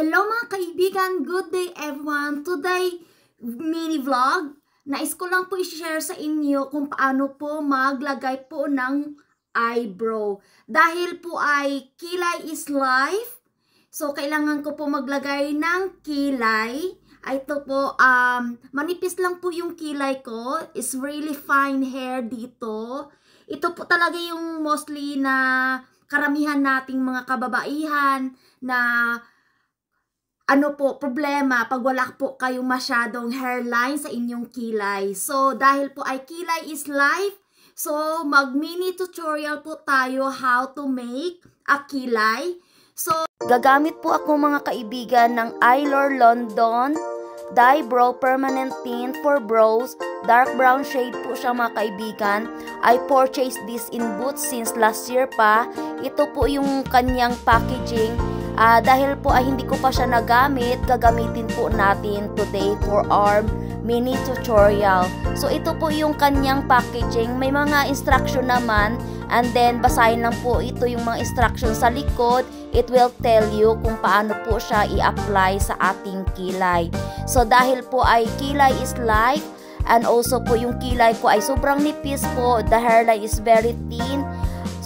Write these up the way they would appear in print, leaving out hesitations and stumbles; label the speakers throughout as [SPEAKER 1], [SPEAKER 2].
[SPEAKER 1] Hello mga kaibigan, good day everyone. Today mini vlog, nais ko lang po i-share sa inyo kung paano po maglagay po ng eyebrow. Dahil po ay kilay is life, so kailangan ko po maglagay ng kilay. Ito po, manipis lang po yung kilay ko. It's really fine hair dito. Ito po talaga yung mostly na karamihan nating mga kababaihan na problema pag wala po kayong masyadong hairline sa inyong kilay. So, dahil po ay kilay is life, so mag-mini tutorial po tayo how to make a kilay. So, gagamit po ako mga kaibigan ng Eylure London Dye Brow Permanent Tint for Brows. Dark brown shade po siya mga kaibigan. I purchased this in Boots since last year pa. Ito po yung kanyang packaging. Dahil po ay hindi ko pa siya nagamit, gagamitin po natin today for our mini tutorial. So ito po yung kanyang packaging, may mga instruction naman, and then basahin lang po ito yung mga instruction sa likod. It will tell you kung paano po siya i-apply sa ating kilay. So dahil po ay kilay is life, and also po yung kilay ko ay sobrang nipis po, the hairline is very thin.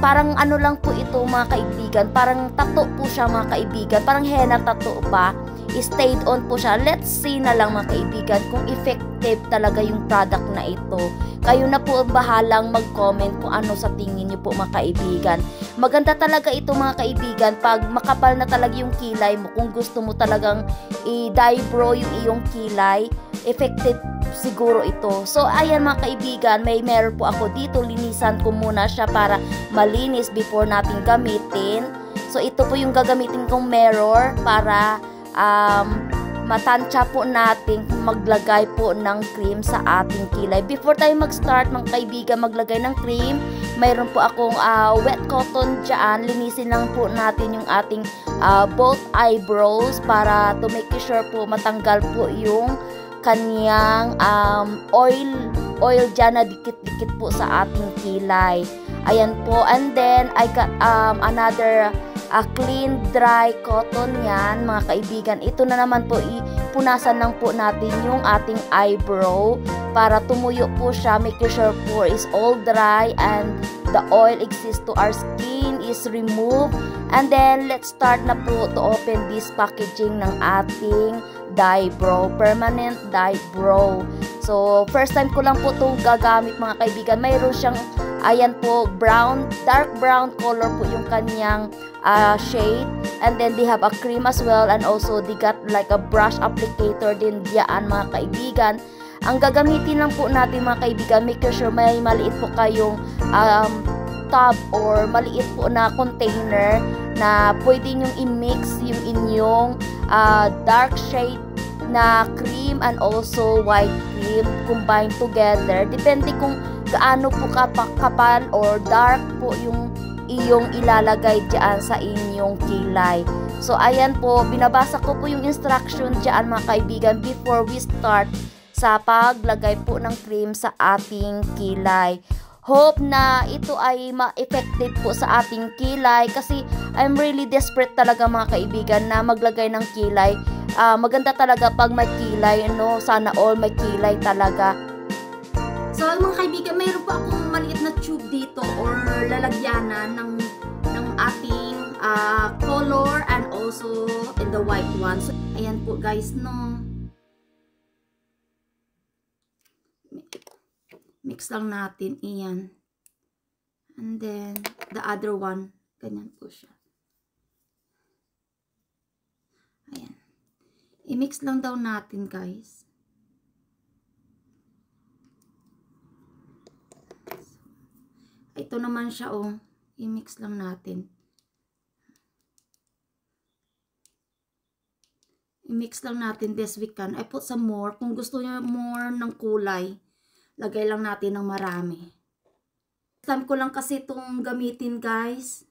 [SPEAKER 1] Parang ano lang po ito mga kaibigan, parang tattoo po siya mga kaibigan, parang henna tattoo ba, stayed on po siya. Let's see na lang mga kaibigan kung effective talaga yung product na ito. Kayo na po bahalang mag-comment kung ano sa tingin niyo po mga kaibigan. Maganda talaga ito mga kaibigan pag makapal na talaga yung kilay mo, kung gusto mo talagang i-dye brow yung iyong kilay, effective siguro ito. So ayan mga kaibigan, meron po ako dito, linisan ko muna siya para malinis before natin gamitin. So ito po yung gagamitin kong mirror para matansya po natin maglagay po ng cream sa ating kilay. Before tayo mag-start mga kaibigan maglagay ng cream, mayroon po akong wet cotton dyan. Linisin lang po natin yung ating both eyebrows para to make sure po matanggal po yung kanyang oil dyan na dikit-dikit po sa ating kilay. Ayan po. And then I got another clean dry cotton yan mga kaibigan. Ito na naman po, ipunasan lang po natin yung ating eyebrow para tumuyo po siya, make sure po is all dry and the oil exists to our skin is removed. And then let's start na po to open this packaging ng ating dye brow, permanent dye brow. So first time ko lang po itong gagamit mga kaibigan. Mayroon siyang ayan po, brown, dark brown color po yung kanyang shade, and then they have a cream as well, and also they got like a brush applicator din diyan mga kaibigan. Ang gagamitin lang po natin mga kaibigan, make sure may maliit po kayong tub or maliit po na container na pwede nyong i-mix yung inyong dark shade na cream and also white cream combined together. Depende kung gaano po kapal or dark po yung iyong ilalagay dyan sa inyong kilay. So ayan po, binabasa ko po yung instruction dyan mga kaibigan before we start sa paglagay po ng cream sa ating kilay. Hope na ito ay ma-effective po sa ating kilay kasi I'm really desperate talaga mga kaibigan na maglagay ng kilay. Maganda talaga pag may kilay, no? Sana all may kilay talaga. So mga kaibigan, mayroon po akong maliit na tube dito or lalagyanan ng ating color and also in the white one. So, ayan po guys, no? Mix lang natin, iyan. And then, the other one, ganyan po siya. Ayan. I-mix lang daw natin, guys. Ito naman siya, oh. I-mix lang natin. I-mix lang natin this weekend. I put some more. Kung gusto niyo more ng kulay, lagay lang natin ng marami. Time ko lang kasi itong gamitin, guys.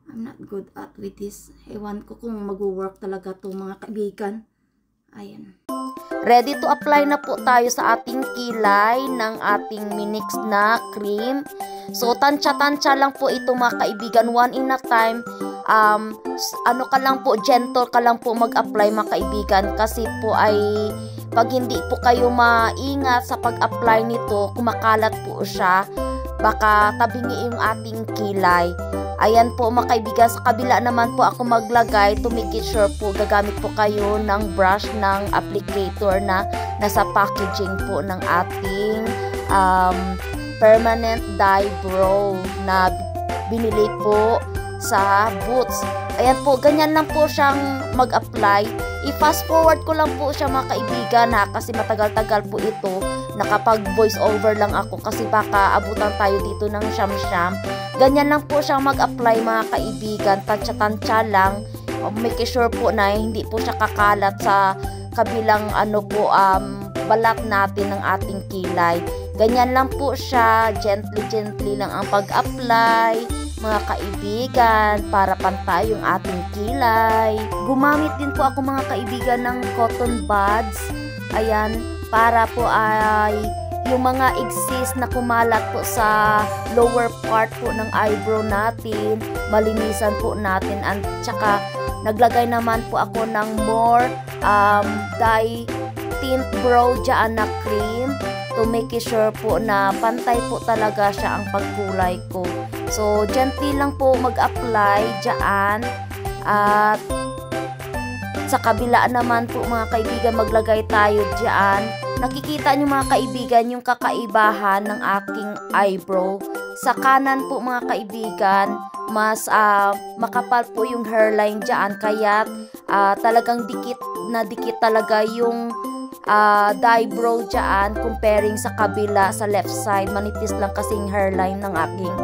[SPEAKER 1] I'm not good at with this. Ewan ko kung mag-work talaga itong mga kaibigan. Ayan. Ready to apply na po tayo sa ating kilay ng ating minix na cream.
[SPEAKER 2] So, tansya-tansya lang po ito mga kaibigan, one in a time. Ano ka lang po, gentle ka lang po mag-apply mga kaibigan, kasi po ay pag hindi po kayo maingat sa pag-apply nito, kumakalat po siya, baka tabingi yung ating kilay. Ayan po mga kaibigan, sa kabila naman po ako maglagay. To make it sure po, gagamit po kayo ng brush ng applicator na nasa packaging po ng ating permanent dye brow na binili po sa Boots. Ayan po, ganyan lang po siyang mag-apply. I-fast forward ko lang po siya mga kaibigan ha, kasi matagal-tagal po ito. Nakapag voice over lang ako kasi baka abutan tayo dito ng siyam-siyam. Ganyan lang po siyang mag-apply mga kaibigan, tansya-tansya lang. Make sure po na hindi po siya kakalat sa kabilang balat natin ng ating kilay. Ganyan lang po siya, gently lang ang pag-apply mga kaibigan, para pantay yung ating kilay. Gumamit din po ako mga kaibigan ng cotton buds. Ayan, para po ay yung mga excess na kumalat po sa lower part po ng eyebrow natin, malinisan po natin. At saka naglagay naman po ako ng more dye tint brow dyan na cream to make sure po na pantay po talaga siya ang pagkulay ko. So, gently lang po mag-apply dyan. At sa kabila naman po mga kaibigan, maglagay tayo dyan. Nakikita nyo mga kaibigan yung kakaibahan ng aking eyebrow. Sa kanan po mga kaibigan, mas makapal po yung hairline dyan. Kaya talagang dikit na dikit talaga yung dye brow dyan comparing sa kabila, sa left side. Manipis lang kasing hairline ng aking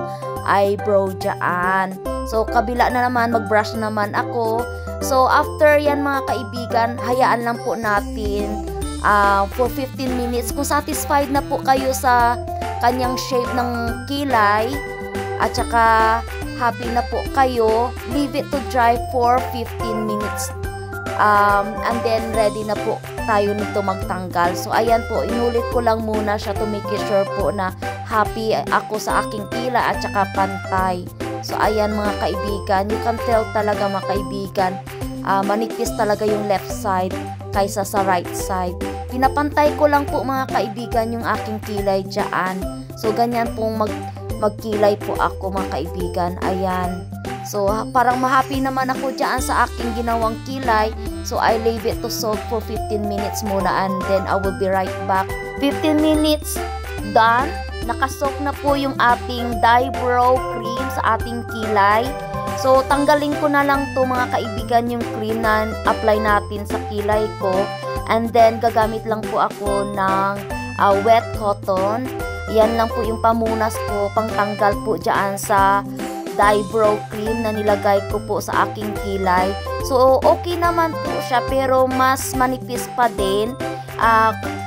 [SPEAKER 2] eyebrow dyan. So, kabila na naman, mag-brush naman ako. So, after yan mga kaibigan, hayaan lang po natin for 15 minutes. Kung satisfied na po kayo sa kanyang shape ng kilay, at saka happy na po kayo, leave it to dry for 15 minutes. And then, ready na po tayo nito magtanggal. So, ayan po, inulit ko lang muna siya to make sure po na happy ako sa aking kilay at saka pantay. So, ayan mga kaibigan, you can tell talaga mga kaibigan, manipis talaga yung left side kaysa sa right side. Pinapantay ko lang po mga kaibigan yung aking kilay dyan. So, ganyan pong magkilay po ako mga kaibigan. Ayan. So, parang ma-happy naman ako dyan sa aking ginawang kilay. So, I leave it to soak for 15 minutes muna and then I will be right back. 15 minutes, done. Nakasok na po yung ating dye brow cream sa ating kilay. So, tanggalin ko na lang to mga kaibigan yung cream na apply natin sa kilay ko. And then, gagamit lang po ako ng wet cotton. Yan lang po yung pamunas ko, pangtanggal po dyan sa dye brow cream na nilagay ko po sa aking kilay. So, okay naman po siya, pero mas manipis pa din.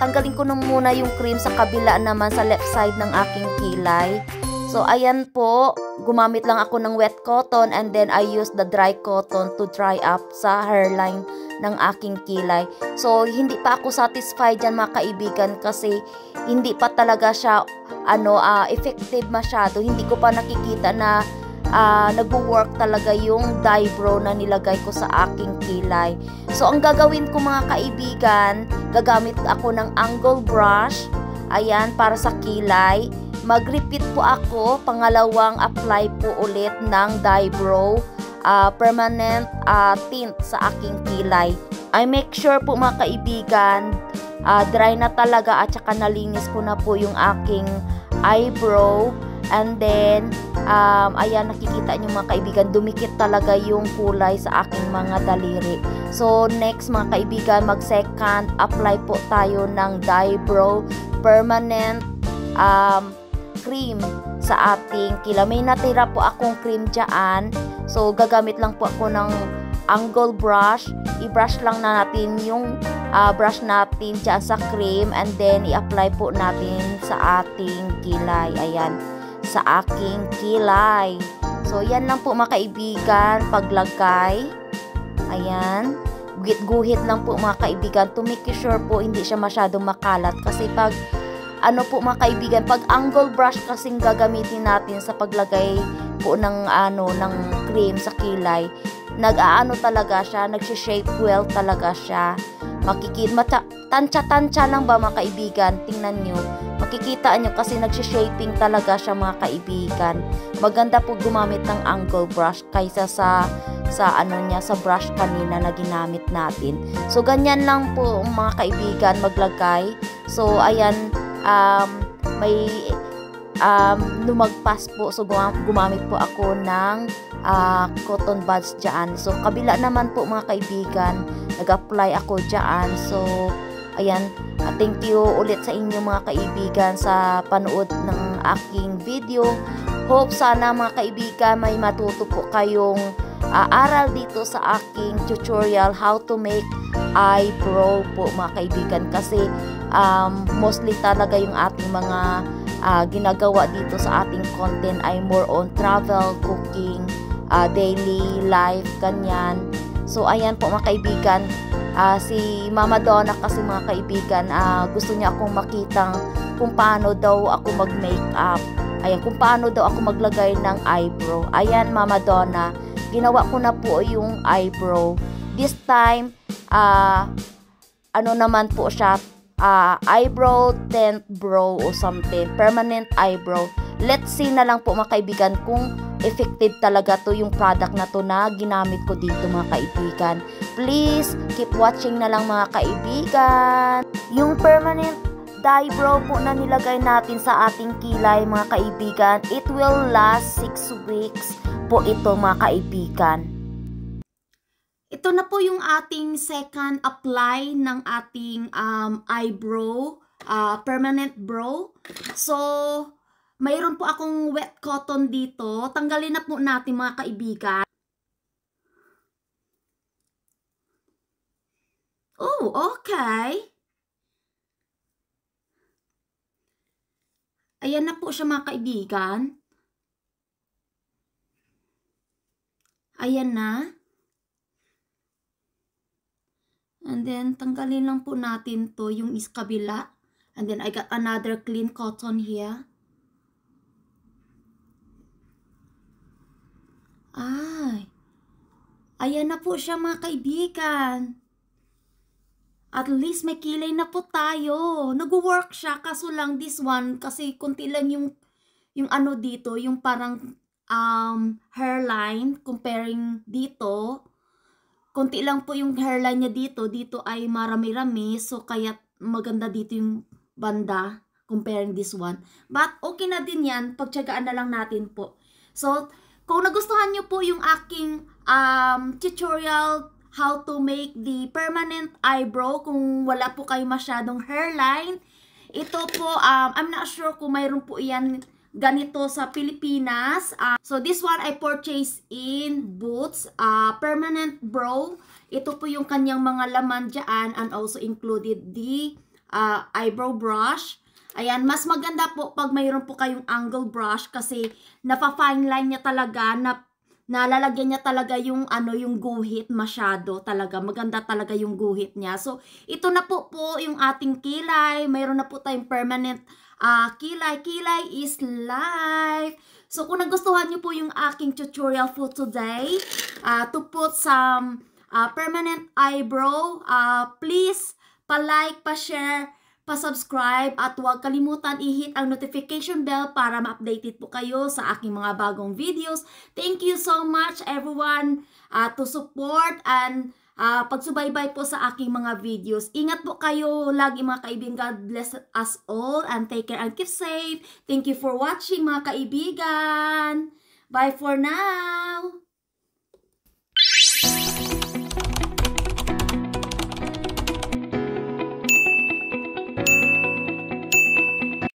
[SPEAKER 2] Tanggalin ko na muna yung cream sa kabila naman, sa left side ng aking kilay. So, ayan po, gumamit lang ako ng wet cotton and then I use the dry cotton to dry up sa hairline ng aking kilay. So, hindi pa ako satisfied dyan mga kaibigan kasi hindi pa talaga siya effective masyado. Hindi ko pa nakikita na nag-work talaga yung dye brow na nilagay ko sa aking kilay. So, ang gagawin ko mga kaibigan, gagamit ako ng angle brush, ayan, para sa kilay. Mag-repeat po ako, pangalawang apply po ulit ng dye brow, permanent tint sa aking kilay. I make sure po mga kaibigan, dry na talaga at saka nalinis ko na po yung aking eyebrow. And then, ayan, nakikita nyo mga kaibigan, dumikit talaga yung kulay sa aking mga daliri. So, next mga kaibigan, mag-second apply po tayo ng dye brow permanent cream sa ating kilay. May natira po akong cream dyan. So, gagamit lang po ako ng angle brush. I-brush lang na natin yung brush natin dyan sa cream and then i-apply po natin sa ating kilay. Ayan, sa aking kilay. So, yan lang po mga kaibigan, paglagay. Ayan. Guhit-guhit lang po mga kaibigan to make sure po hindi siya masyadong makalat. Kasi pag ano po mga kaibigan, pag angle brush kasing gagamitin natin sa paglagay po ng ng cream sa kilay, nag-aano talaga siya, nagsi-shape well talaga siya. Makikita, tansya-tansya lang ba mga kaibigan, tingnan nyo, makikita nyo kasi nagsi-shaping talaga siya mga kaibigan. Maganda po gumamit ng angle brush kaysa sa sa brush kanina na ginamit natin. So ganyan lang po mga kaibigan maglagay. So ayan, may lumagpas po, so gumamit po ako ng cotton buds dyan. So kabila naman po mga kaibigan, nag-apply ako dyan. So ayan, thank you ulit sa inyo mga kaibigan sa panood ng aking video. Hope sana mga kaibigan may matuto po kayong aral dito sa aking tutorial how to make eyebrow po mga kaibigan, kasi mostly talaga yung ating mga ginagawa dito sa ating content ay more on travel, cooking, daily life, ganyan. So ayan po mga kaibigan, si Mama Donna kasi mga kaibigan, gusto niya akong makitang kung paano daw ako mag-makeup. Ayan, kung paano daw ako maglagay ng eyebrow. Ayan Mama Donna, ginawa ko na po yung eyebrow. This time, ano naman po siya, eyebrow tint brow o something, permanent eyebrow. Let's see na lang po mga kaibigan kung effective talaga to yung product na to na ginamit ko dito mga kaibigan. Please keep watching na lang mga kaibigan. Yung permanent eyebrow po na nilagay natin sa ating kilay mga kaibigan, it will last 6 weeks po ito mga kaibigan.
[SPEAKER 1] Ito na po yung ating second apply ng ating eyebrow, permanent brow. So, mayroon po akong wet cotton dito. Tanggalin na po natin mga kaibigan. Oh, okay. Ayan na po siya mga kaibigan. Ayan na. And then, tanggalin lang po natin to yung kabila. And then, I got another clean cotton here. Ay. Ayan na po siya mga kaibigan. At least may kilay na po tayo. Nag-work siya, kaso lang this one, kasi konti lang yung ano dito, yung parang hairline, comparing dito. Konti lang po yung hairline niya dito. Dito ay marami-rami, so kaya maganda dito yung banda, comparing this one. But okay na din yan, pagtyagaan na lang natin po. So, kung nagustuhan nyo po yung aking tutorial how to make the permanent eyebrow, kung wala po kayo masyadong hairline, ito po, I'm not sure kung mayroon po yan ganito sa Pilipinas. So this one I purchased in Boots, permanent brow. Ito po yung kanyang mga laman dyan, and also included the eyebrow brush. Ayan, mas maganda po pag mayroon po kayong angle brush, kasi napa-fine line niya talaga, nalalagyan niya talaga yung yung guhit masyado talaga. Maganda talaga yung guhit niya. So, ito na po yung ating kilay. Mayroon na po tayong permanent kilay. Kilay is life. So, kung nagustuhan niyo po yung aking tutorial for today, to put some permanent eyebrow, please pa-like, pa-share, pa-subscribe, at huwag kalimutan i-hit ang notification bell para ma-updated po kayo sa aking mga bagong videos. Thank you so much everyone to support and pagsubaybay po sa aking mga videos. Ingat po kayo lagi mga kaibigan. God bless us all and take care and keep safe. Thank you for watching mga kaibigan. Bye for now!